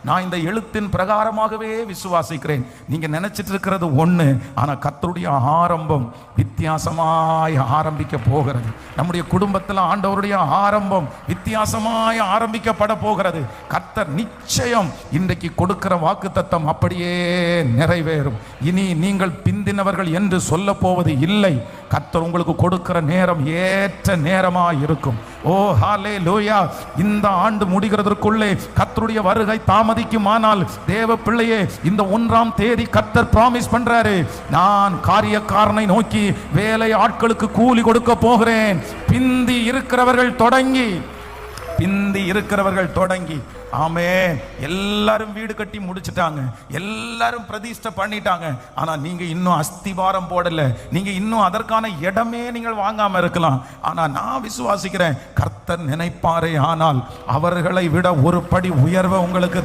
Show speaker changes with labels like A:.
A: நான் இந்த எழுத்தின் பிரகாரமாகவே விசுவாசிக்கிறேன். நீங்க நினைச்சிட்டு இருக்கிறது ஒண்ணு, ஆனா கர்த்தருடைய ஆரம்பம் வித்தியாசமாய் ஆரம்பிக்க போகிறது. நம்முடைய குடும்பத்தில் ஆண்டவருடைய ஆரம்பம் வித்தியாசமாய் ஆரம்பிக்கப்பட போகிறது. கர்த்தர் நிச்சயம் இன்றைக்கு கொடுக்கிற வாக்குத்தத்தம் அப்படியே நிறைவேறும். இனி நீங்கள் பிந்தினவர்கள் என்று சொல்ல போவது இல்லை. கர்த்தர் உங்களுக்கு கொடுக்கிற நேரம் ஏற்ற நேரமாய் இருக்கும். ஓ ஹல்லேலூயா. இந்த ஆண்டு முடிகிறதற்குள்ளே கர்த்தருடைய வருகை தாமதிக்குமானால் தேவ பிள்ளையே, இந்த 1ஆம் தேதி கர்த்தர் பிராமிஸ் பண்றாரு, நான் காரியக்காரனை நோக்கி வேலை ஆட்களுக்கு கூலி கொடுக்க போகிறேன். பிந்தி இருக்கிறவர்கள் தொடங்கி ஆமென். எல்லாரும் வீடு கட்டி முடிச்சிட்டாங்க, எல்லாரும் பிரதிஷ்டை பண்ணிட்டாங்க. ஆனா நீங்க இன்னும் அஸ்திவாரம் போடல, நீங்க இன்னும் அதற்கான இடமே நீங்கள் வாங்காம இருக்கலாம். ஆனா நான் விசுவாசிக்கிறேன், கர்த்தர் நினைப்பாரே ஆனால் அவர்களை விட ஒரு படி உயர்வை உங்களுக்கு